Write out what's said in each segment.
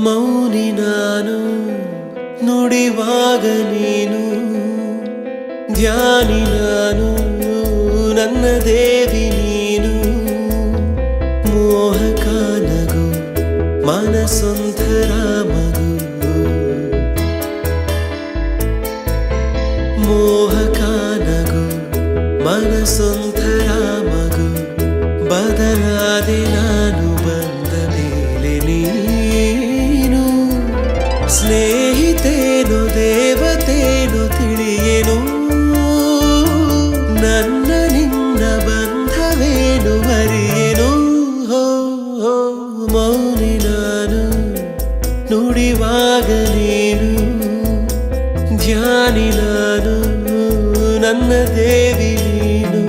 ಮೌನಿ ನಾನು ನುಡಿವಾಗ ನೀನು ಧ್ಯಾನಿ ನಾನು ನನ್ನ ದೇವಿ ನೀನು ಮೋಹಕ ನಗು ಮನಸೊಂಥರ ಮಗು ಮೋಹಕ ನಗು ಮನಸೊಂಥರ ಮಗು ಬದಲಾದೆ ನಾನು ಬಂದ ಮೇಲೆ ನೀನು ಸ್ನೇಹಿತೇನು ದೇವತೇನು ತಿಳಿಯೇನು ನನ್ನ ನಿನ್ನ ಬಂಧವೇನು ಅರಿಯೇನು ಮೌನಿ ನಾನು ನುಡಿವಾಗ ನೀನು ಧ್ಯಾನಿ ನಾನು ನನ್ನ ದೇವಿ ನೀನು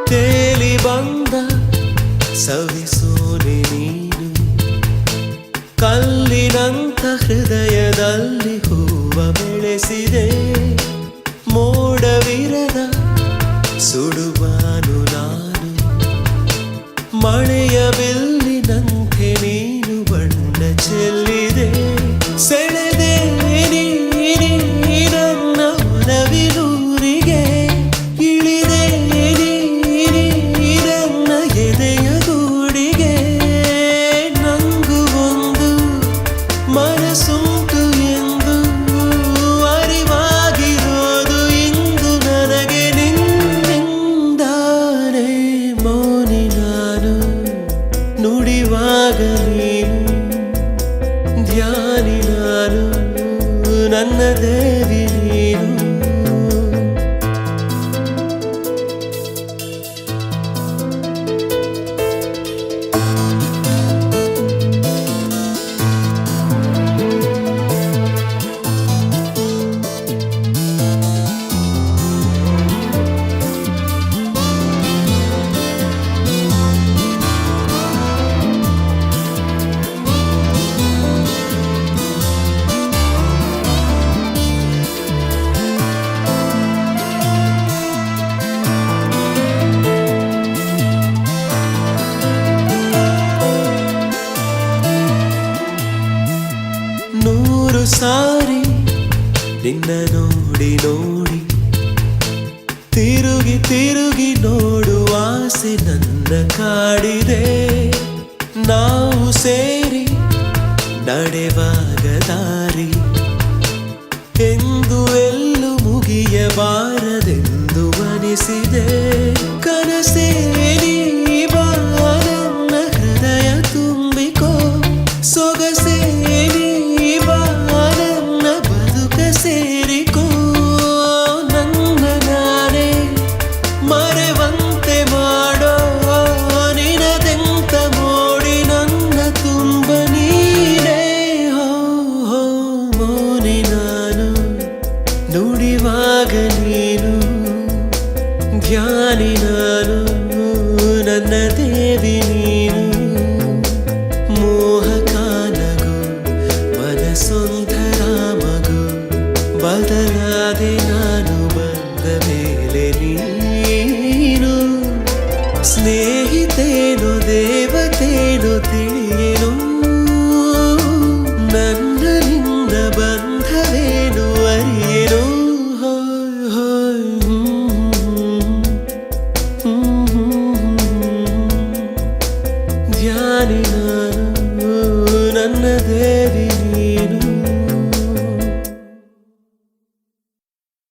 ತೇಲಿ ಬಂದ ಸವಿಸೋನೆ ನೀನು ಕಲ್ಲಿನಂಥ ಹೃದಯದಲ್ಲಿ ಹೂವ ಬೆಳೆಸಿದೆ ಮೋಡವಿರದ ಸುಡುವಾನು ನಾನು ಮಳೆಯ ಬಿಲ್ಲಿನಂತೆ ನೀನು ಬಣ್ಣ ಚೆಲ್ಲಿದೆ ಸೆಳೆದೆ ನನ್ನ ಒಲವಿನೂರಿಗೆ ಇಳಿದೆ ನನ್ನ ಎದೆಯ ಗೂಡಿಗೆ ನಂಗು ಒಂದು ಮನಸ್ಸುಂಟು ಎಂದು ಅರಿವಾಗಿರೋದು ಇಂದು ನನಗೆ ನಿನ್ನಿಂದಾನೆ ಮೌನಿ ನಾನು ನುಡಿವಾಗ ನೀನು ಧ್ಯಾನಿ ನಾನು ನನ್ನ ದೇವಿ ನೀನು ನೂರು ಸಾರಿ ನಿನ್ನ ನೋಡಿ ನೋಡಿ ತಿರುಗಿ ತಿರುಗಿ ನೋಡುವ ಆಸೆ ನನ್ನ ಕಾಡಿದೆ ನಾವು ಸೇರಿ ನಡೆವಾಗ ದಾರಿ ಎಂದು ಎಲ್ಲೂ ಮುಗಿಯಬಾರದೆಂದು ಅನಿಸಿದೆ ಕನಸೇ ನೀ ಬಾ ನನ್ನ ಹೃದಯ ತುಂಬಿಕೋ ಸೊಗಸೇ ನೀ ಬಾ ನನ್ನ ಬದುಕ ಸೇರಿಕೋ ನನ್ನ ನಾನೇ ಮರೆವಂತೆ ಮಾಡೋ ನಿನದೆಂತ ಮೋಡಿ ನನ್ನ ತುಂಬ ನೀನೇ ಮೌನಿ ನಾನು ನುಡಿವಾಗ ನೀನು ಧ್ಯಾನಿ ನಾನು